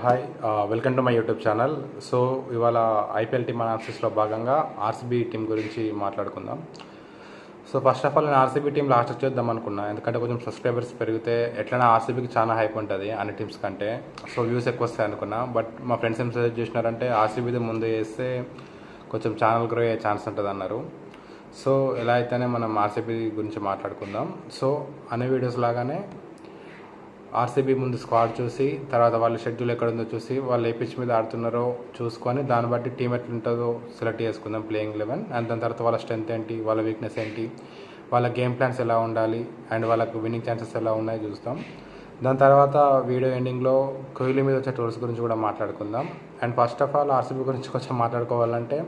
Hi. Welcome to my YouTube channel. So ఇవాళ IPL team అనాలిసిస్లో భాగంగా RCB team గురించి మాట్లాడుకుందాం. సో ఫస్ట్ ఆఫ్ ఆల్ నేను ఆర్సీబీ టీం లాస్ట్ వచ్చేద్దాం అనుకున్నా, ఎందుకంటే కొంచెం సబ్స్క్రైబర్స్ పెరిగితే ఎట్లైనా ఆర్సీబీకి చాలా హైప్ ఉంటుంది అన్ని టీమ్స్ కంటే. సో వ్యూస్ ఎక్కువ వస్తాయి అనుకున్నా, బట్ మా ఫ్రెండ్స్ ఏం సజెస్ట్ చేసినారంటే ఆర్సీబీది ముందు వేస్తే కొంచెం ఛానల్ గ్రో అయ్యే ఛాన్స్ ఉంటుంది అన్నారు. సో ఎలా అయితేనే మనం ఆర్సీబీ గురించి మాట్లాడుకుందాం. సో అనే వీడియోస్ లాగానే ఆర్సీబీ ముందు స్క్వాడ్ చూసి, తర్వాత వాళ్ళ షెడ్యూల్ ఎక్కడుందో చూసి, వాళ్ళు ఏ పిచ్ మీద ఆడుతున్నారో చూసుకొని దాన్ని బట్టి టీం ఎట్లుంటుందో సెలెక్ట్ చేసుకుందాం, ప్లేయింగ్ 11. అండ్ దాని తర్వాత వాళ్ళ స్ట్రెంత్ ఏంటి, వాళ్ళ వీక్నెస్ ఏంటి, వాళ్ళ గేమ్ ప్లాన్స్ ఎలా ఉండాలి, అండ్ వాళ్ళకు విన్నింగ్ ఛాన్సెస్ ఎలా ఉన్నాయో చూస్తాం. దాని తర్వాత వీడియో ఎండింగ్లో కోహ్లీ మీద వచ్చే ట్రోల్స్ గురించి కూడా మాట్లాడుకుందాం. And first of all RCB గురించి కొంచెం మాట్లాడుకోవాలంటే,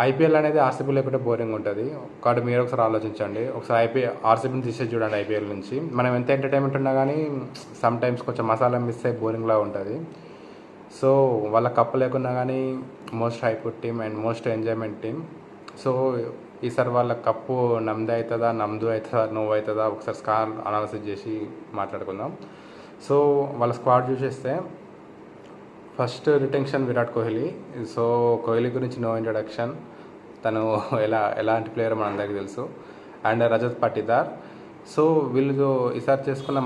ఐపీఎల్ అనేది ఆర్సీబీ లేకుంటే బోరింగ్ ఉంటుంది. కాబట్టి మీరు ఒకసారి ఆలోచించండి, ఒకసారి ఆర్సీబీని తీసేసి చూడండి. ఐపీఎల్ నుంచి మనం ఎంత ఎంటర్టైన్మెంట్ ఉన్నా కానీ సమ్ టైమ్స్ కొంచెం మసాలా మిస్ అయ్యి బోరింగ్లా ఉంటుంది. సో వాళ్ళ కప్పు లేకున్నా కానీ most hyped team and most enjoyment team. So ఈసారి వాళ్ళ కప్పు నమ్దు అవుతుందా, నమ్దు అవుతుందా, నువ్వు అవుతుందా, ఒకసారి స్కార్ అనాలిసిస్ చేసి మాట్లాడుకుందాం. సో వాళ్ళ స్క్వాడ్ చూసేస్తే, first retention Virat Kohli. So Kohli గురించి నో ఇంట్రడక్షన్, తను ఎలాంటి ప్లేయర్ మనందరికీ తెలుసు. అండ్ రజత్ పాటీదార్. సో వీళ్ళు ఈసారి చేసుకున్న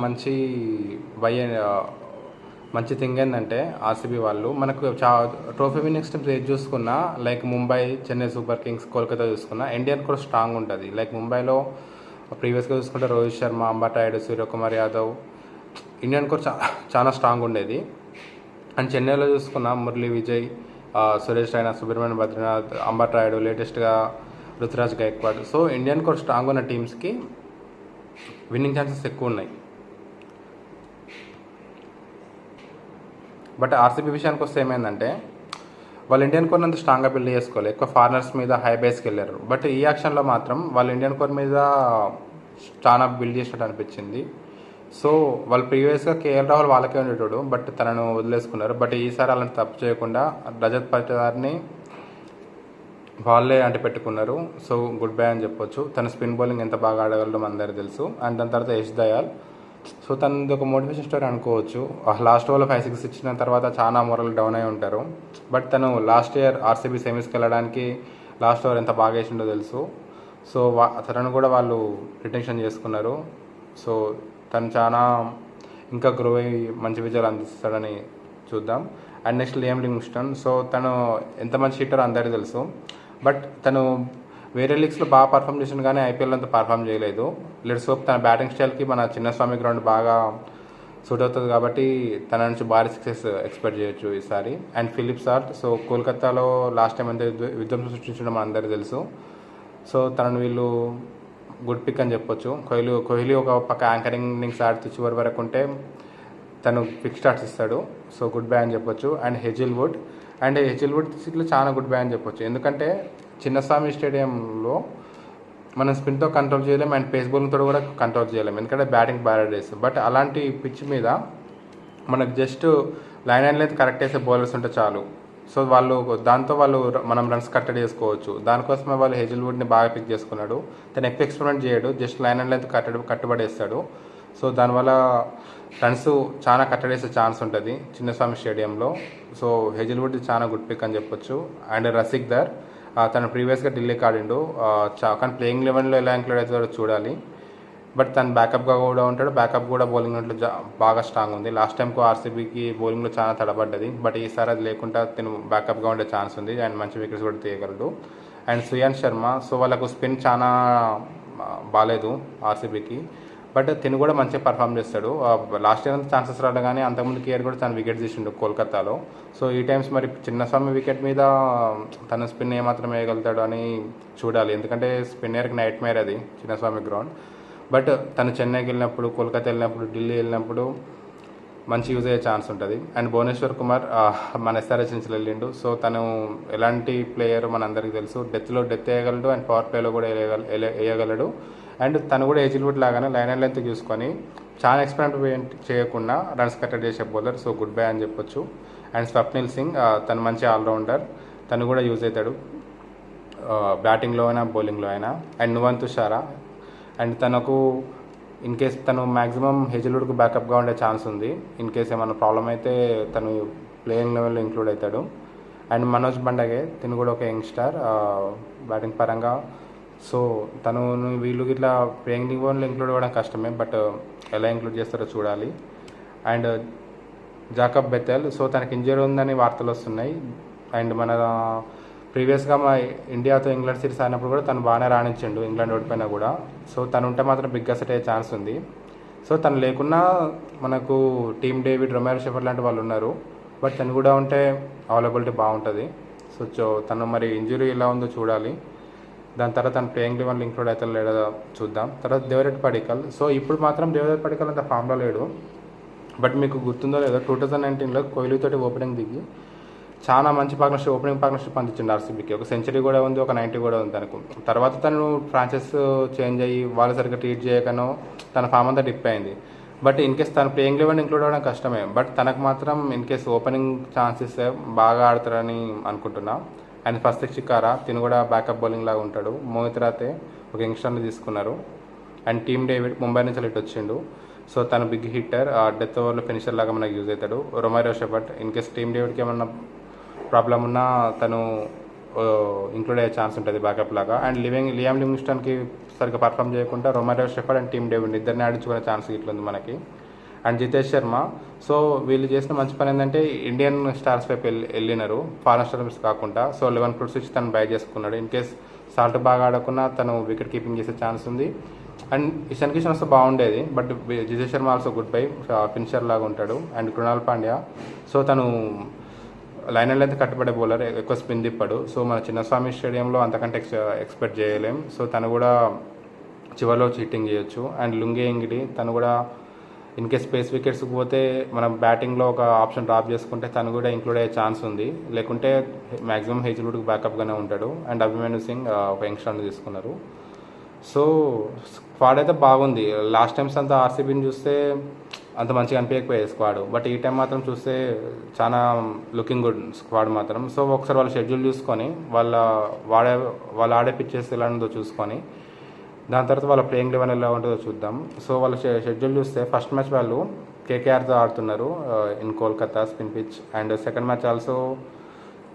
మంచి థింగ్ ఏంటంటే ఆర్సీబీ వాళ్ళు మనకు ట్రోఫీ విన్నింగ్స్ టీమ్స్ ఏది చూసుకున్నా, like Mumbai, Chennai super Kings, Kolkata చూసుకున్నా ఇండియన్ కూడా స్ట్రాంగ్ ఉంటుంది. లైక్ ముంబైలో ప్రీవియస్గా చూసుకుంటే రోహిత్ శర్మ, అంబట్ రాయుడు, సూర్యకుమార్ యాదవ్, ఇండియన్ కూడా చాలా స్ట్రాంగ్ ఉండేది. అండ్ చెన్నైలో చూసుకున్న మురళీ విజయ్, సురేష్ రైనా, సుబ్రహ్మణ్యం బద్రీనాథ్, అంబట్ రాయుడు, లేటెస్ట్గా రుతురాజ్ గైక్వాడ్. సో ఇండియన్ కూడా స్ట్రాంగ్ ఉన్న టీమ్స్కి విన్నింగ్ ఛాన్సెస్ ఎక్కువ ఉన్నాయి. బట్ ఆర్సీబీ విషయానికి వస్తే ఏమైందంటే, వాళ్ళు ఇండియన్ కోర్ అంత స్ట్రాంగ్గా బిల్డ్ చేసుకోవాలి, ఎక్కువ ఫారినర్స్ మీద హై బేస్కి వెళ్ళారు. బట్ ఈ యాక్షన్లో మాత్రం వాళ్ళు ఇండియన్ కోర్ మీద చాలా బిల్డ్ చేసినట్టు అనిపించింది. సో వాళ్ళు ప్రీవియస్గా కేఎల్ రాహుల్ వాళ్ళకే ఉండేటోడు, బట్ తనను వదిలేసుకున్నారు. బట్ ఈసారి అలాంటి తప్పు చేయకుండా రజత్ పాటీదార్ని వాళ్ళే పెట్టుకున్నారు. సో గుడ్ బై అని చెప్పొచ్చు. తన స్పిన్ బౌలింగ్ ఎంత బాగా ఆడగలడో అందరికీ తెలుసు. అండ్ దాని తర్వాత యష్ దయాల్. సో తనది ఒక మోటివేషన్ స్టోరీ అనుకోవచ్చు. లాస్ట్ ఓవర్లో 5-6 ఇచ్చిన తర్వాత చాలా మొరల్ డౌన్ అయి ఉంటారు. బట్ తను లాస్ట్ ఇయర్ ఆర్సీబీ సెమీస్కి వెళ్ళడానికి లాస్ట్ ఓవర్ ఎంత బాగా వేసిండో తెలుసు. సో తనను కూడా వాళ్ళు రిటెన్షన్ చేసుకున్నారు. సో తను చాలా ఇంకా గ్రో అయ్యి మంచి విజయాలు అందిస్తాడని చూద్దాం. And next Liam Livingstone. So తను ఎంత మంచి హిట్టర్ అందరికీ తెలుసు. బట్ తను వేరే లీగ్స్లో బాగా పర్ఫామ్ చేసిండు, కానీ ఐపీఎల్ అంతా పర్ఫామ్ చేయలేదు. లెట్స్ హోప్ తన బ్యాటింగ్ స్టైల్కి మన చిన్నస్వామి గ్రౌండ్ బాగా సూట్ అవుతుంది, కాబట్టి తన నుంచి భారీ సక్సెస్ ఎక్స్పెక్ట్ చేయొచ్చు ఈసారి. And Philip Salt. సో కోల్కతాలో లాస్ట్ టైం ఎంత విధ్వంసం సృష్టించడం మన అందరికీ తెలుసు. సో తనను వీళ్ళు గుడ్ పిక్ అని చెప్పొచ్చు. కోహ్లీ ఒక పక్క యాంకరింగ్ ఇన్నింగ్స్ ఆడుతూ చివరి వరకు ఉంటే తను క్విక్ స్టార్ట్స్ ఇస్తాడు. సో గుడ్ బై అని చెప్పొచ్చు. అండ్ హెజిల్వుడ్ ఇట్లా చాలా గుడ్ బై అని చెప్పొచ్చు. ఎందుకంటే చిన్నస్వామి స్టేడియంలో మనం స్పిన్తో కంట్రోల్ చేయలేం, అండ్ పేస్ బౌలింగ్తో కూడా కంట్రోల్ చేయలేం, ఎందుకంటే బ్యాటింగ్ బ్యారడేస్. బట్ అలాంటి పిచ్ మీద మనకు just line and length correct చేసే బౌలర్స్ ఉంటే చాలు. సో దాంతో మనం రన్స్ కట్టడి చేసుకోవచ్చు. దానికోసమే వాళ్ళు హెజిల్వుడ్ని బాగా పిక్ చేసుకున్నాడు. తను ఎక్కువ ఎక్స్పెరిమెంట్ చేయడు, జస్ట్ లైన్ అండ్ లెంత్ కట్టుబడేస్తాడు. సో దానివల్ల రన్స్ చాలా కట్టడేసే ఛాన్స్ ఉంటుంది చిన్నస్వామి స్టేడియంలో. సో హెజిల్వుడ్ చాలా గుడ్ పిక్ అని చెప్పొచ్చు. అండ్ రసిక్ దర్. తను ప్రీవియస్గా ఢిల్లీకి ఆడిండు, కానీ ప్లేయింగ్ 11లో ఎలా ఇంక్లూడ్ అవుతాడో చూడాలి. బట్ తను బ్యాకప్గా కూడా ఉంటాడు. బ్యాకప్ కూడా బౌలింగ్ బాగా స్ట్రాంగ్ ఉంది. లాస్ట్ టైంకు ఆర్సీబీకి బౌలింగ్లో చాలా తడబడ్డది, బట్ ఈసారి అది లేకుండా తను బ్యాకప్గా ఉండే ఛాన్స్ ఉంది. అండ్ మంచి వికెట్స్ కూడా తీయగలడు. అండ్ సుయాన్ శర్మ. సో వాళ్ళకు స్పిన్ చాలా బాగాలేదు ఆర్సీబీకి, బట్ తిను కూడా మంచిగా పర్ఫామ్ చేస్తాడు. లాస్ట్ ఇయర్ అంతా ఛాన్సెస్ రాడు, కానీ అంతకుముందు ఇయర్ కూడా తను వికెట్ తీసిండు కోల్కతాలో. సో ఈ టైమ్స్ మరి చిన్నస్వామి వికెట్ మీద తన స్పిన్ ఏమాత్రం వేయగలుగుతాడు అని చూడాలి, ఎందుకంటే స్పిన్నర్కి నైట్ మేర్ అది చిన్నస్వామి గ్రౌండ్. బట్ తను చెన్నైకి వెళ్ళినప్పుడు, కోల్కతా వెళ్ళినప్పుడు, ఢిల్లీ వెళ్ళినప్పుడు మంచి యూజ్ అయ్యే ఛాన్స్ ఉంటుంది. అండ్ భువనేశ్వర్ కుమార్ మన ఎస్ఆర్హెచ్ నుంచి వెళ్ళిండు. సో తను ఎలాంటి ప్లేయర్ మనందరికీ తెలుసు. డెత్ వేయగలడు, అండ్ పవర్ ప్లేలో కూడా వేయగలడు. అండ్ తను కూడా హెజిల్వుడ్ లాగానే లైన్ అండ్ లెంత్ చూసుకొని చాలా ఎక్స్పెరిమెంట్ చేయకుండా రన్స్ కట్టడి చేసే బౌలర్. సో గుడ్ బై అని చెప్పొచ్చు. అండ్ స్వప్నిల్ సింగ్. తను మంచి ఆల్రౌండర్, తను కూడా యూజ్ అవుతాడు బ్యాటింగ్లో అయినా బౌలింగ్లో అయినా. అండ్ నువంత్ తుషారా. అండ్ తనకు ఇన్ కేస్ తను మ్యాక్సిమం హేజల్వుడ్కి బ్యాకప్గా ఉండే ఛాన్స్ ఉంది. ఇన్ కేస్ ఏమైనా ప్రాబ్లం అయితే తను ప్లేయింగ్ లెవెల్లో ఇంక్లూడ్ అవుతాడు. అండ్ మనోజ్ బండగే తిను కూడా ఒక యంగ్స్టార్ బ్యాటింగ్ పరంగా. సో తను వీళ్ళు ఇట్లా ప్లేయింగ్ లెవెల్లో ఇంక్లూడ్ అవ్వడం కష్టమే, బట్ ఎలా ఇంక్లూడ్ చేస్తారో చూడాలి. అండ్ జాకబ్ బెథెల్, సో తనకి ఇంజరీ ఉందని వార్తలు వస్తున్నాయి. అండ్ మన ప్రీవియస్గా మా ఇండియాతో ఇంగ్లాండ్ సిరీస్ అయినప్పుడు కూడా తను బాగానే రాణించిండు, ఇంగ్లాండ్ ఓడిపోయినా కూడా. సో తను ఉంటే మాత్రం బిగ్ అసెట్ అయ్యే ఛాన్స్ ఉంది. సో తను లేకున్నా మనకు టీమ్ డేవిడ్, రొమారో షెఫర్డ్ లాంటి వాళ్ళు ఉన్నారు, బట్ తను కూడా ఉంటే అవైలబిలిటీ బాగుంటుంది. సో తను మరి ఇంజరీ ఎలా ఉందో చూడాలి. దాని తర్వాత తను ప్లేయింగ్ లెవెన్లో ఇంక్లూడ్ అవుతాడు లేదా చూద్దాం. తర్వాత దేవదత్ పడిక్కల్, సో ఇప్పుడు మాత్రం దేవదత్ పడిక్కల్ అంత ఫామ్లో లేడు. బట్ మీకు గుర్తుందో లేదో 2019లో కోహ్లీతోటి ఓపెనింగ్ దిగి చాలా మంచి పార్ట్నర్షిప్, ఓపెనింగ్ పార్ట్నర్షిప్ అందించిండు ఆర్సీబీకి. ఒక సెంచరీ కూడా ఉంది, ఒక 90 కూడా ఉంది తనకు. తర్వాత తను ఫ్రాంచైజ్ చేంజ్ అయ్యి వాళ్ళు సరిగ్గా ట్రీట్ చేయకనో తన ఫామ్ అంతా డిప్ అయింది. బట్ ఇన్ కేస్ తన ప్లేయింగ్ లెవెన్ ఇంక్లూడ్ అవ్వడం కష్టమే, బట్ తనకు మాత్రం ఇన్ కేస్ ఓపెనింగ్ ఛాన్సెస్ బాగా ఆడతారని అనుకుంటున్నా. అండ్ ఫస్ట్ శిఖారా తిను కూడా బ్యాకప్ బౌలింగ్ లాగా ఉంటాడు. మోహిత్ రాతే ఒక యంగ్స్టర్ని తీసుకున్నారు. అండ్ టీమ్ డేవిడ్ ముంబై నుంచి ఇటు వచ్చిండు. సో తను బిగ్ హిట్టర్, డెత్ ఓవర్లో ఫినిషర్ లాగా మనకు యూజ్ అవుతాడు. రొమారో షెఫర్డ్ ఇన్ కేస్ టీమ్ డేవిడ్కి ఏమన్నా ప్రాబ్లం ఉన్నా తను ఇంక్లూడ్ అయ్యే ఛాన్స్ ఉంటుంది బ్యాకప్ లాగా. అండ్ లియామ్ లివింగ్స్టన్కి సరిగ్గా పర్ఫామ్ చేయకుండా రొమారో షెఫర్డ్ అండ్ టీమ్ డేవిడ్ ఇద్దరిని ఆడించుకునే ఛాన్స్ ఇట్లుంది మనకి. అండ్ జితేష్ శర్మ, సో వీళ్ళు చేసిన మంచి పని ఏంటంటే ఇండియన్ స్టార్స్ వైపు వెళ్ళినారు, ఫారెన్ స్టార్స్ కాకుండా. సో 11 crores ఇచ్చి తను బై చేసుకున్నాడు. ఇన్ కేస్ సాల్ట్ బాగా ఆడకున్నా తను వికెట్ కీపింగ్ చేసే ఛాన్స్ ఉంది. అండ్ ఇషాన్ కిషన్ వస్తే బాగుండేది, but Jitesh Sharma also good bye, finisher లాగా ఉంటాడు. అండ్ కృణాల్ పాండ్యా, సో తను లైనర్ అయితే కట్టుబడే బౌలర్, ఎక్కువ స్పిన్ తిప్పాడు. సో మన చిన్నస్వామి స్టేడియంలో అంతకంటే ఎక్స్పెక్ట్ చేయలేం. సో తను కూడా చివరిలో చీటింగ్ చేయొచ్చు. అండ్ లుంగే ఇంగిడి, తను కూడా ఇన్ కేస్ స్పేస్ వికెట్స్కి పోతే మనం బ్యాటింగ్లో ఒక ఆప్షన్ డ్రాప్ చేసుకుంటే తను కూడా ఇంక్లూడ్ అయ్యే ఛాన్స్ ఉంది. లేకుంటే మ్యాక్సిమం హేజల్వుడ్కి బ్యాకప్గానే ఉంటాడు. అండ్ అభిమన్యు సింగ్ ఒక యంగ్స్టర్ని తీసుకున్నారు. సో స్క్వాడ్ అయితే బాగుంది. లాస్ట్ టైమ్స్ అంతా ఆర్సీబీని చూస్తే అంత మంచిగా అనిపించకపోయేది స్క్వాడ్, బట్ ఈ టైం మాత్రం చూస్తే చాలా లుకింగ్ గుడ్ స్క్వాడ్ మాత్రం. సో ఒకసారి వాళ్ళ షెడ్యూల్ చూసుకొని వాళ్ళు ఆడే పిచ్చెస్ ఎలా ఉందో చూసుకొని దాని తర్వాత వాళ్ళ ప్లేయింగ్ లెవెన్ ఎలా ఉంటుందో చూద్దాం. సో వాళ్ళ షెడ్యూల్ చూస్తే ఫస్ట్ మ్యాచ్ వాళ్ళు కేకేఆర్తో ఆడుతున్నారు in Kolkata spin pitch. And second match also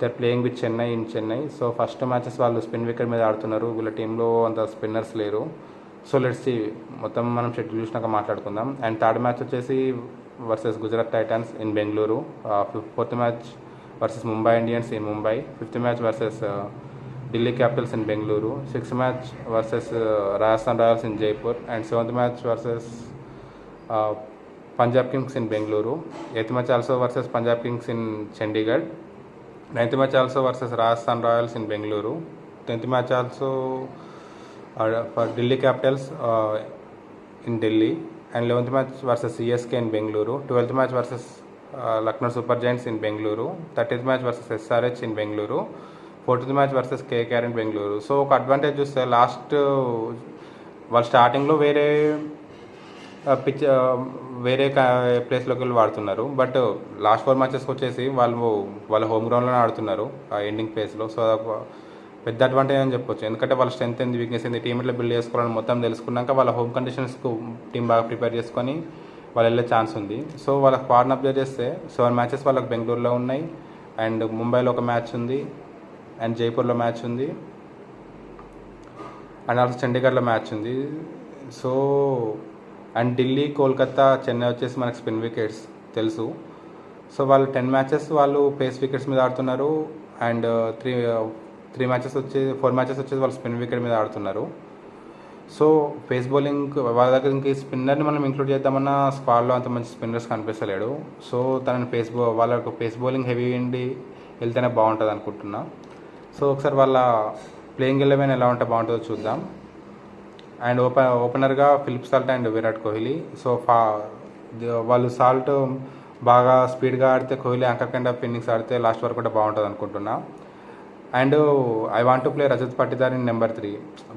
there playing with Chennai in Chennai. So first matches వాళ్ళు స్పిన్ వికెట్ మీద ఆడుతున్నారు, వీళ్ళ టీంలో అంత స్పిన్నర్స్ లేరు. సో లెట్స్ సీ, మొత్తం మనం షెడ్యూల్ చూసినాక మాట్లాడుకుందాం. అండ్ థర్డ్ మ్యాచ్ వచ్చేసి versus Gujarat Titans in Bengaluru. Fourth match versus Mumbai Indians in Mumbai. Fifth match versus Delhi Capitals in Bengaluru. Sixth match versus Rajasthan Royals in Jaipur. And seventh match versus Punjab Kings in Bengaluru. Eighth match also versus Punjab Kings in Chandigarh. Ninth match also versus Rajasthan Royals in Bengaluru. 10th match also for Delhi Capitals in Delhi. And 11th match versus CSK in Bengaluru. 12th match versus Lucknow Super Giants in Bengaluru. 13th match versus SRH in Bengaluru. 14th match versus KKR in Bengaluru. So ఒక advantage చూస్తే last వాళ్ళు స్టార్టింగ్లో వేరే pitch వేరే ప్లేస్లోకి వెళ్ళి వాడుతున్నారు, but last 4 మ్యాచెస్కి వచ్చేసి వాళ్ళ హోమ్ గ్రౌండ్లోనే ఆడుతున్నారు ఎండింగ్ ఫేజ్లో. సో పెద్ద అడ్వాంటేజ్ అని చెప్పొచ్చు, ఎందుకంటే వాళ్ళ స్ట్రెంత్ ఏంది, వీక్నెస్ ఏంది, టీమ్ ఎట్లా బిల్డ్ చేసుకోవాలని మొత్తం తెలుసుకున్నాక వాళ్ళ హోమ్ కండిషన్స్కు టీం బాగా ప్రిపేర్ చేసుకొని వాళ్ళు వెళ్ళే ఛాన్స్ ఉంది. సో వాళ్ళ స్క్వాడ్ని అబ్జర్వ్ చేస్తే 7 మ్యాచెస్ వాళ్ళకి బెంగళూరులో ఉన్నాయి. అండ్ ముంబైలో ఒక మ్యాచ్ ఉంది, అండ్ జైపూర్లో మ్యాచ్ ఉంది, అండ్ ఆల్సో చండీగఢ్లో మ్యాచ్ ఉంది. సో అండ్ ఢిల్లీ, కోల్కతా, చెన్నై వచ్చేసి మనకు స్పిన్ వికెట్స్ తెలుసు. సో వాళ్ళు 10 మ్యాచెస్ వాళ్ళు పేస్ వికెట్స్ మీద ఆడుతున్నారు. అండ్ 4 మ్యాచెస్ వచ్చేసి వాళ్ళు స్పిన్ వికెట్ మీద ఆడుతున్నారు. సో పేస్ బౌలింగ్ వాళ్ళ దగ్గర ఇంక స్పిన్నర్ని మనం ఇంక్లూడ్ చేద్దామన్నా స్క్వాడ్లో అంత మంచి స్పిన్నర్స్ కనిపిస్తలేడు. సో తనని వాళ్ళకు పేస్ బౌలింగ్ హెవీ ఉండి వెళ్తేనే బాగుంటుంది అనుకుంటున్నా. సో ఒకసారి వాళ్ళ ప్లేయింగ్ 11 ఎలా ఉంటే బాగుంటుందో చూద్దాం. అండ్ ఓపెనర్గా Philip Salt and Virat Kohli. So వాళ్ళు సాల్ట్ బాగా స్పీడ్గా ఆడితే, Kohli anchor kind of innings ఆడితే లాస్ట్ వరకు కూడా బాగుంటుంది అనుకుంటున్నా. And I want to play Rajat Patidar in number 3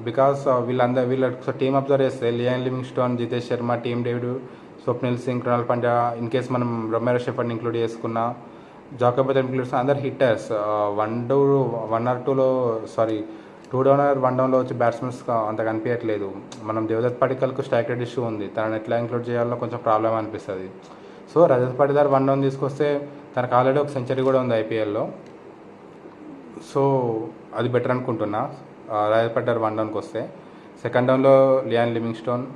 because వీళ్ళ టీమ్ అబ్జర్వ్ చేస్తే Liam Livingstone, Jitesh Sharma, Tim David, Swapnil Singh, Krunal Pandya, in case మనం రొమారో షెఫర్డ్ని ఇంక్లూడ్ చేసుకున్నా, జాకబ్ బెథెల్ ఇంక్లూడ్ అందరు హిట్టర్స్. 1 or 2లో టూ డౌనర్ వన్ డౌన్లో వచ్చి బ్యాట్స్మెన్స్ అంత కనిపించట్లేదు. మనం దేవదత్ పడికల్కు స్ట్రైక్ రేట్ ఇష్యూ ఉంది, తనని ఎట్లా ఇంక్లూడ్ చేయాలో కొంచెం ప్రాబ్లం అనిపిస్తుంది. So Rajat Patidar one down తీసుకొస్తే తనకు ఆల్రెడీ ఒక సెంచరీ కూడా ఉంది ఐపీఎల్లో. సో అది బెటర్ అనుకుంటున్నా రజత్ పటిదార్ వన్ డౌన్కి వస్తే. సెకండ్ డౌన్లో లియాన్ లివింగ్స్టోన్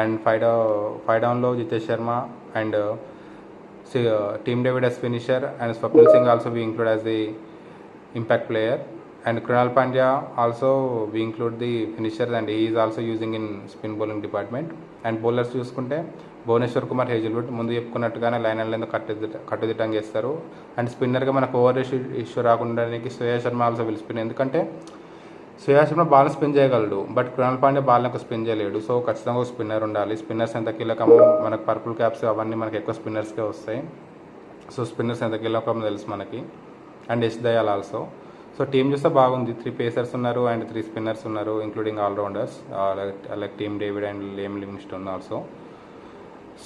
అండ్ ఫైవ్ డౌన్లో Jitesh Sharma and team David as finisher and Swapnil Singh also we include as the impact player, and Krunal Pandya also we include the finishers and he is also using in spin bowling department. And bowlers చూసుకుంటే Bhubaneswar Kumar, Hazlewood ముందు చెప్పుకున్నట్టుగానే line and line కట్టుదిట్టంగా చేస్తారు. And స్పిన్నర్గా మనకు over issue రాకుండా Shreyas Sharma also will spin, ఎందుకంటే Shreyas Sharma ball spin చేయగలడు but Krunal Pandya ball నాకు spin చేయలేడు. సో ఖచ్చితంగా ఒక స్పిన్నర్ ఉండాలి. స్పిన్నర్స్ ఎంత కీలకమో మనకు పర్పుల్ క్యాప్స్ అవన్నీ మనకి ఎక్కువ స్పిన్నర్స్కే వస్తాయి. సో స్పిన్నర్స్ ఎంత కీలకమో తెలుసు మనకి. And Yash Dayal also. So team చూస్తే బాగుంది, 3 పేసర్స్ ఉన్నారు అండ్ 3 స్పిన్నర్స్ ఉన్నారు including allrounders like Tim David and Liam Livingstone also.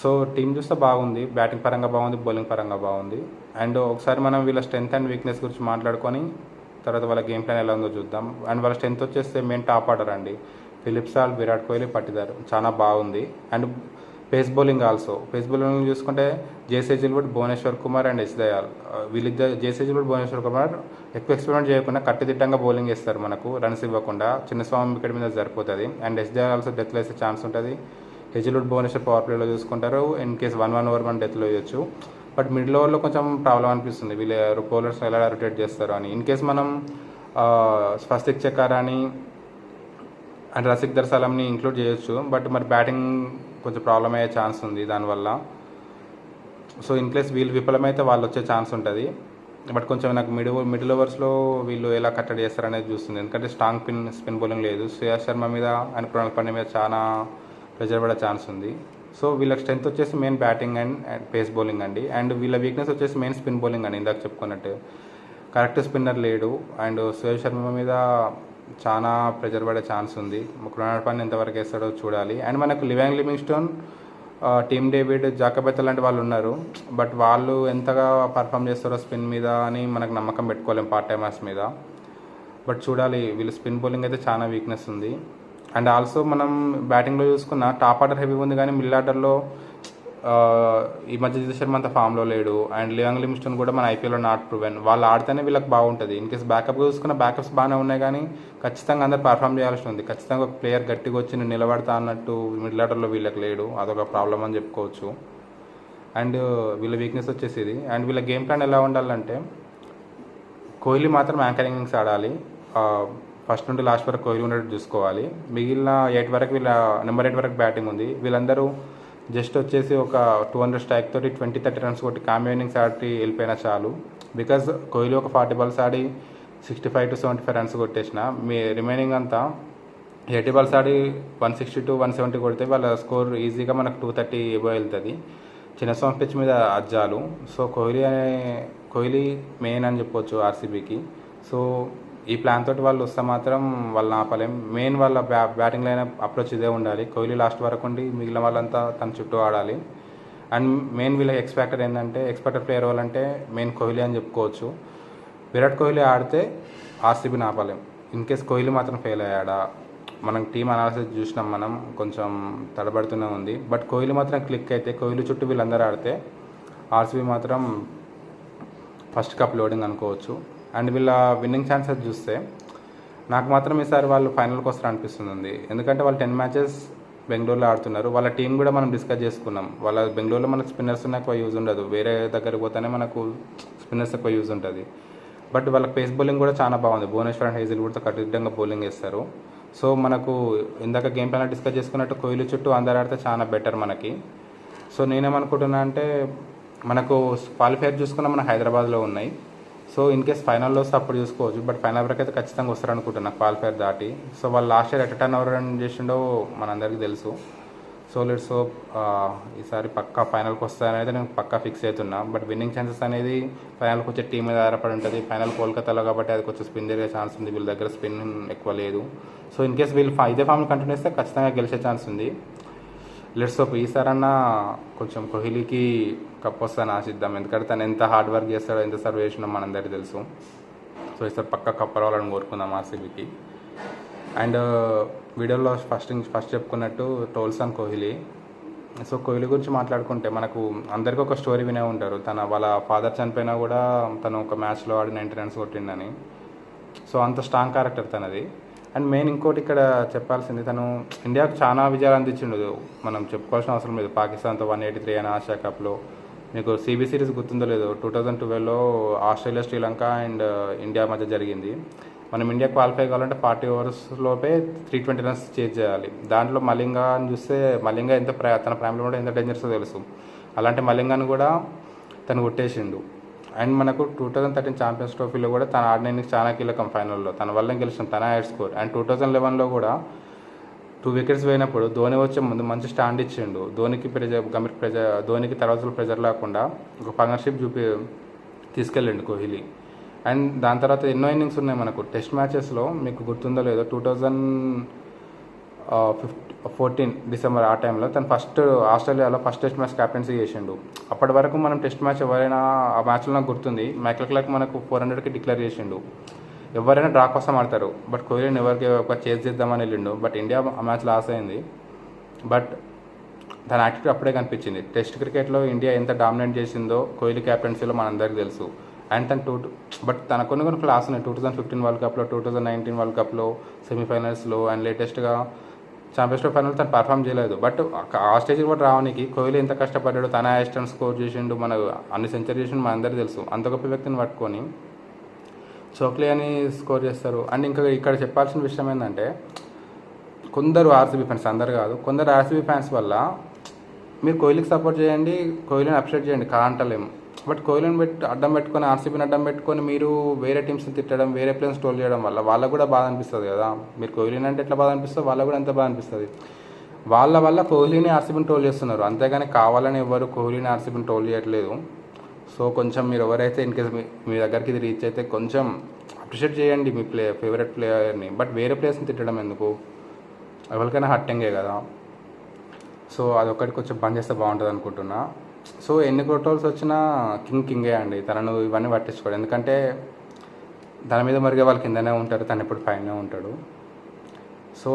So team చూస్తే బాగుంది, బ్యాటింగ్ పరంగా బాగుంది, బౌలింగ్ పరంగా బాగుంది. అండ్ ఒకసారి మనం వీళ్ళ స్ట్రెంత్ అండ్ వీక్నెస్ గురించి మాట్లాడుకొని తర్వాత వాళ్ళ గేమ్ ప్లాన్ ఎలా ఉందో చూద్దాం. అండ్ వాళ్ళ స్ట్రెంత్ వచ్చేస్తే మెయిన్ టాప్ ఆర్డర్ అండి, ఫిలిప్ సాల్ట్, విరాట్ కోహ్లీ, పట్టిదార్ చాలా బాగుంది. And pace bowling also, pace bowling చూసుకుంటే జేసీ హేజిల్వుడ్, భువనేశ్వర్ కుమార్ అండ్ యష్ దయాల్. వీళ్ళిద్దరు జేసీ హేజిల్వుడ్, భువనేశ్వర్ కుమార్ ఎక్కువ ఎక్స్పెరిమెంట్ చేయకుండా కట్టుదిట్టంగా బౌలింగ్ చేస్తారు, మనకు రన్స్ ఇవ్వకుండా చిన్నస్వామి వికెట్ మీద సరిపోతుంది. అండ్ యష్ దయాల్ ఆల్సో డెత్లో వేసే ఛాన్స్ ఉంటుంది. హేజిల్వుడ్, భువనేశ్వర్ పవర్ ప్లేలో చూసుకుంటారు, ఇన్ కేస్ 1 ఓవర్ మనం డెత్లో వేయచ్చు. బట్ మిడిల్ ఓవర్లో కొంచెం ప్రాబ్లం అనిపిస్తుంది వీళ్ళ బౌలర్స్ ఎలా రొటేట్ చేస్తారు అని. ఇన్ కేస్ మనం స్వస్తిక్ చకారాని అండ్ రసిక్ దర్శలంని ఇంక్లూడ్ చేయొచ్చు, బట్ మరి బ్యాటింగ్ కొంచెం ప్రాబ్లం అయ్యే ఛాన్స్ ఉంది దానివల్ల. సో ఇన్ కేస్ వీళ్ళు విఫలమైతే వాళ్ళు వచ్చే ఛాన్స్ ఉంటుంది. బట్ కొంచెం నాకు మిడిల్ ఓవర్స్లో వీళ్ళు ఎలా కట్టడి చేస్తారనేది చూస్తుంది, ఎందుకంటే స్ట్రాంగ్ స్పిన్ బౌలింగ్ లేదు. శ్రేయస్ శర్మ మీద అండ్ కృణాల్ పాండ్యా మీద చాలా ప్రెజర్ పడే ఛాన్స్ ఉంది. సో వీళ్ళ స్ట్రెంత్ వచ్చేసి main batting and pace bowling అండి. అండ్ వీళ్ళ వీక్నెస్ వచ్చేసి మెయిన్ స్పిన్ బౌలింగ్ అండి. ఇందాక చెప్పుకున్నట్టు కరెక్ట్ స్పిన్నర్ లేడు అండ్ శ్రేయస్ శర్మ మీద చాలా ప్రెజర్ పడే ఛాన్స్ ఉంది. కృణాల్ పాండ్యా ఎంతవరకు వేస్తాడో చూడాలి. అండ్ మనకు లియామ్ లివింగ్స్టోన్, టీమ్ డేవిడ్, జాకబెత్ లాంటి వాళ్ళు ఉన్నారు, బట్ వాళ్ళు ఎంతగా పర్ఫామ్ చేస్తారో స్పిన్ మీద అని మనకు నమ్మకం పెట్టుకోలేం పార్ట్ టైమర్స్ మీద. బట్ చూడాలి, వీళ్ళు స్పిన్ బౌలింగ్ అయితే చాలా వీక్నెస్ ఉంది. అండ్ ఆల్సో మనం బ్యాటింగ్లో చూసుకున్న టాప్ ఆర్డర్ హెవీ ఉంది, కానీ మిడిల్ ఆర్డర్లో ఈ మధ్య జితేష్ శర్మ అంత ఫామ్లో లేడు. అండ్ లియామ్ లివింగ్స్టోన్ కూడా మన ఐపీఎల్లో నాట్ ప్రూవెన్. వాళ్ళు ఆడితేనే వీళ్ళకి బాగుంటుంది. ఇన్ కేస్ బ్యాకప్ చూసుకున్న బ్యాకప్స్ బాగానే ఉన్నాయి, కానీ ఖచ్చితంగా అందరు పర్ఫామ్ చేయాల్సి ఉంది. ఖచ్చితంగా ఒక ప్లేయర్ గట్టిగా వచ్చి నేను నిలబడతా అన్నట్టు మిడిల్ ఆర్డర్లో వీళ్ళకి లేడు, అదొక ప్రాబ్లం అని చెప్పుకోవచ్చు. అండ్ వీళ్ళ వీక్నెస్ వచ్చేసి ఇది. అండ్ వీళ్ళ గేమ్ ప్లాన్ ఎలా ఉండాలంటే కోహ్లీ మాత్రం యాంకర్ ఇన్నింగ్స్ ఆడాలి, ఫస్ట్ నుండి లాస్ట్ వరకు కోహ్లీ ఉండేట్టు చూసుకోవాలి. మిగిలిన 8 వరకు వీళ్ళ నెంబర్ 8 వరకు బ్యాటింగ్ ఉంది. వీళ్ళందరూ జస్ట్ వచ్చేసి ఒక 200 స్ట్రైక్ తోటి 20-30 రన్స్ కొట్టి కాంబో ఇన్నింగ్స్ ఆడి వెళ్ళిపోయినా చాలు. బికాజ్ కోహ్లీ ఒక 40 బాల్స్ ఆడి 65-75 రన్స్ కొట్టేసిన, మీ రిమైనింగ్ అంతా 80 బాల్స్ ఆడి 160-170 కొడితే వాళ్ళ స్కోర్ ఈజీగా మనకు 230 ఎబో వెళ్తుంది. చిన్నస్వామి పిచ్ మీద అజ్జాలు. సో కోహ్లీ మెయిన్ అని చెప్పొచ్చు ఆర్సీబీకి. సో ఈ ప్లాన్ తోటి వాళ్ళు వస్తే మాత్రం వాళ్ళని ఆపలేం. మెయిన్ వాళ్ళ బ్యాటింగ్ లైన్ అప్రోచ్ ఇదే ఉండాలి, కోహ్లీ లాస్ట్ వరకు ఉండి మిగిలిన వాళ్ళంతా తన చుట్టూ ఆడాలి. అండ్ మెయిన్ వీళ్ళ ఎక్స్పెక్టర్ ఏంటంటే ఎక్స్పెక్టర్ ప్లేయర్ వాళ్ళంటే మెయిన్ కోహ్లీ అని చెప్పుకోవచ్చు. విరాట్ కోహ్లీ ఆడితే ఆర్సీబీని ఆపలేం. ఇన్ కేస్ కోహ్లీ మాత్రం ఫెయిల్ అయ్యాడా, మనం టీం అనాలిసిస్ చూసినాం, మనం కొంచెం తడబడుతూనే ఉంది. బట్ కోహ్లీ మాత్రం క్లిక్ అయితే, కోహ్లీ చుట్టూ వీళ్ళందరూ ఆడితే ఆర్సీబీ మాత్రం ఫస్ట్ కప్ లోడింగ్ అనుకోవచ్చు. అండ్ వీళ్ళ విన్నింగ్ ఛాన్సెస్ చూస్తే నాకు మాత్రం ఈసారి వాళ్ళు ఫైనల్కి వస్తారు అనిపిస్తుంది. ఎందుకంటే వాళ్ళు 10 మ్యాచెస్ బెంగళూరులో ఆడుతున్నారు. వాళ్ళ టీం కూడా మనం డిస్కస్ చేసుకున్నాం. వాళ్ళ బెంగళూరులో మనకు స్పిన్నర్స్ ఎక్కువ యూజ్ ఉండదు, వేరే దగ్గరికి పోతేనే మనకు స్పిన్నర్స్ ఎక్కువ యూజ్ ఉంటుంది. బట్ వాళ్ళ పేస్ బౌలింగ్ కూడా చాలా బాగుంది. భువనేశ్వర్ అండ్ హేజిల్వుడ్తో కట్టుదిట్టంగా బౌలింగ్ చేస్తారు. సో మనకు ఇందాక గేమ్ ప్లాన్ డిస్కస్ చేసుకున్నట్టు కోహ్లీ చుట్టూ అందరు ఆడితే చాలా బెటర్ మనకి. సో నేనేమనుకుంటున్నా అంటే మనకు క్వాలిఫైర్ చూసుకున్న మన హైదరాబాద్లో ఉన్నాయి. సో ఇన్ కేస్ ఫైనల్లో వస్తే అప్పుడు చూసుకోవచ్చు. బట్ ఫైనల్ వరకు అయితే ఖచ్చితంగా వస్తారనుకుంటున్నా క్వాలిఫైర్ దాటి. సో వాళ్ళు last year at 10 over run చేసిండో మనందరికీ తెలుసు. సో లెట్స్ హోప్ ఈసారి పక్కా ఫైనల్కి వస్తారనేది నేను పక్కా ఫిక్స్ అవుతున్నా. బట్ విన్నింగ్ ఛాన్సెస్ అనేది ఫైనల్కి వచ్చే టీం మీద ఆధారపడి ఉంటుంది. ఫైనల్ కోల్కతాలో కాబట్టి అది కొంచెం స్పిన్ జరిగే ఛాన్స్ ఉంది, వీళ్ళ దగ్గర స్పిన్ ఎక్కువ లేదు. సో ఇన్ కేస్ వీళ్ళు ఇదే ఫామ్లో కంటిన్యూ చేస్తే ఖచ్చితంగా గెలిచే ఛాన్స్ ఉంది. లెట్స్ హోప్ ఈసారన్నా కొంచెం కోహ్లీకి కప్ వస్తాను ఆశిద్దాం, ఎందుకంటే తను ఎంత హార్డ్ వర్క్ చేస్తాడో, ఎంత సర్వ్ చేసినా మనందరికీ తెలుసు. సో ఈసారి పక్కా కప్ రావాలని కోరుకుందాం ఆర్సీబీకి. అండ్ వీడియోలో ఫస్ట్ చెప్పుకున్నట్టు టోల్సన్ కోహ్లీ. సో కోహ్లీ గురించి మాట్లాడుకుంటే మనకు అందరికీ ఒక స్టోరీ వినే ఉంటారు. వాళ్ళ ఫాదర్ చనిపోయినా కూడా తను ఒక మ్యాచ్లో ఆడి 90 రన్స్ కొట్టిండని. సో అంత స్ట్రాంగ్ క్యారెక్టర్ తనది. అండ్ మెయిన్ ఇంకోటి ఇక్కడ చెప్పాల్సింది, తను ఇండియాకు చాలా విజయాలు అందించిండు. మనం చెప్పుకోవాల్సిన అవసరం లేదు. పాకిస్తాన్తో 183 అయిన ఆసియా కప్లో. మీకు సిబీ సిరీస్ గుర్తుందో లేదో, 2012లో ఆస్ట్రేలియా, శ్రీలంక అండ్ ఇండియా మధ్య జరిగింది. మనం ఇండియా క్వాలిఫై కావాలంటే 40 ఓవర్స్ లోపే 320 రన్స్ చేజ్ చేయాలి. దాంట్లో మలింగాని చూస్తే మలింగా తన ప్రైమ్లో కూడా ఎంత డేంజర్సో తెలుసు. అలాంటి మలింగాని కూడా తను కొట్టేసిండు. అండ్ మనకు 2013 ఛాంపియన్స్ ట్రోఫీలో కూడా తన ఆడిన ఇన్నింగ్స్ చాలా కీలకం ఫైనల్లో. తన వల్ల గెలిచిన తన హైయర్ స్కోర్. అండ్ 2011లో కూడా 2 వికెట్స్ పోయినప్పుడు ధోని వచ్చే ముందు మంచి స్టాండ్ ఇచ్చిండు. ధోనికి తర్వాత ప్రెజర్ లేకుండా ఒక పార్ట్నర్షిప్ తీసుకెళ్ళండి కోహ్లీ. అండ్ దాని తర్వాత ఎన్నో ఇన్నింగ్స్ ఉన్నాయి మనకు టెస్ట్ మ్యాచెస్లో. మీకు గుర్తుందో లేదో, 2014 డిసెంబర్ ఆ టైంలో తను ఆస్ట్రేలియాలో ఫస్ట్ టెస్ట్ మ్యాచ్ క్యాప్టెన్సీ చేసిండు. అప్పటి వరకు మనం టెస్ట్ మ్యాచ్ ఎవరైనా ఆ మ్యాచ్లో నాకు గుర్తుంది, మైకెల్ క్లార్క్ మనకు 400కి డిక్లేర్ చేసిండు. ఎవరైనా డ్రా కోసం ఆడతారు, బట్ కోహ్లీని ఎవరికి ఒక చేజ్ చేద్దామని వెళ్ళిండు. బట్ ఇండియా ఆ మ్యాచ్ లాస్ అయింది. బట్ తన యాటిట్యూడ్ అప్పుడే కనిపించింది. టెస్ట్ క్రికెట్లో ఇండియా ఎంత డామినేట్ చేసిందో కోహ్లీ క్యాప్టెన్సీలో మనందరికీ తెలుసు. అండ్ బట్ తన కొన్ని క్లాస్ ఉన్నాయి. 2015 వరల్డ్ కప్లో, 2019 వరల్డ్ కప్లో సెమీఫైనల్స్లో, అండ్ లేటెస్ట్గా ఛాంపియన్స్ ట్రోఫీ ఫైనల్ తను పర్ఫామ్ చేయలేదు. బట్ ఆ స్టేజ్ కూడా రావడానికి కోహ్లీ ఎంత కష్టపడ్డాడు. తన హైయెస్ట్ రన్ స్కోర్ చేసిండు, మన అన్ని సెంచరీ చేసిండు, మన అందరికీ తెలుసు. అంత గొప్ప వ్యక్తిని పట్టుకొని చోక్లీ అని స్కోర్ చేస్తారు. అండ్ ఇంకా ఇక్కడ చెప్పాల్సిన విషయం ఏంటంటే, కొందరు ఆర్సీబీ ఫ్యాన్స్, అందరు కాదు, కొందరు ఆర్సీబీ ఫ్యాన్స్ వల్ల మీరు కోహ్లీకి సపోర్ట్ చేయండి, కోహ్లీని అప్సెట్ చేయండి, కాంటలేము. బట్ కోహ్లీని అడ్డం పెట్టుకొని, ఆర్సీబీని అడ్డం పెట్టుకొని మీరు వేరే టీమ్స్ని తిట్టడం, వేరే ప్లేయర్స్ ట్రోల్ చేయడం వల్ల వాళ్ళకు కూడా బాధ అనిపిస్తుంది కదా. మీరు కోహ్లీని అంటే ఎట్లా బాధ అనిపిస్తుంది, వాళ్ళకు కూడా అంత బాధ అనిపిస్తుంది. వాళ్ళ వల్ల కోహ్లీని ఆర్సీబీని ట్రోల్ చేస్తున్నారు, అంతేగాని కావాలని ఎవరు కోహ్లీని ఆర్సీబీని ట్రోల్ చేయట్లేదు. సో కొంచెం మీరు ఎవరైతే ఇన్కేస్ మీ దగ్గరికి ఇది రీచ్ అయితే కొంచెం అప్రిషియేట్ చేయండి మీ ఫేవరెట్ ప్లేయర్ని. బట్ వేరే ప్లేయర్స్ని తిట్టడం ఎందుకు, ఎవరికైనా హట్టింగే కదా. సో అదొక్కటి కొంచెం బంద్ చేస్తే బాగుంటుంది అనుకుంటున్నా. సో ఎన్ని టోటల్స్ వచ్చినా కింగే అండి. తనను ఇవన్నీ పట్టించుకోడు, ఎందుకంటే తన మీద మరిగే వాళ్ళు కిందనే ఉంటారు, తను ఎప్పుడు పైనే ఉంటాడు. సో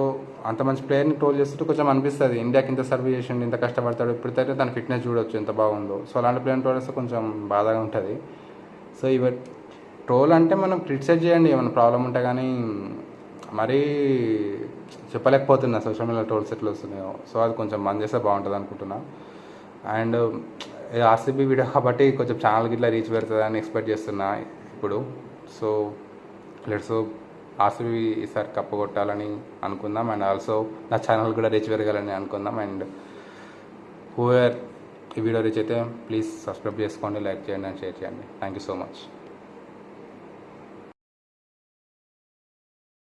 అంత మంచి ప్లేయర్ని ట్రోల్ చేస్తుంటే కొంచెం అనిపిస్తుంది, ఇండియాకి ఇంత సర్వీస్ చేసిండు, ఇంత కష్టపడతాడు, ఇప్పుడైతే తన ఫిట్నెస్ చూడొచ్చు ఎంత బాగుందో. సో అలాంటి ప్లేయర్ని ట్రోల్ చేస్తే కొంచెం బాధగా ఉంటుంది. సో ట్రోల్ అంటే మనం క్రిటిసైజ్ చేయండి ఏమైనా ప్రాబ్లం ఉంటే, కానీ మరీ చెప్పలేకపోతున్నా సోషల్ మీడియా ట్రోల్స్ ఎట్లా వస్తున్నాయో. సో అది కొంచెం బంద్ చేస్తే బాగుంటుంది అనుకుంటున్నా. అండ్ ఆర్సీబీ వీడియో కాబట్టి కొంచెం ఛానల్కి ఇట్లా రీచ్ పెడుతుందని ఎక్స్పెక్ట్ చేస్తున్నా ఇప్పుడు. సో లెట్స్ ఆర్సీబీ ఈసారి కప్పు కొట్టాలని అనుకుందాం. అండ్ ఆల్సో నా ఛానల్ కూడా రీచ్ పెరగాలని అనుకుందాం. అండ్ హూఎవర్ ఈ వీడియో రీచ్ అయితే ప్లీజ్ సబ్స్క్రైబ్ చేసుకోండి, లైక్ చేయండి అండ్ షేర్ చేయండి. Thank you so much.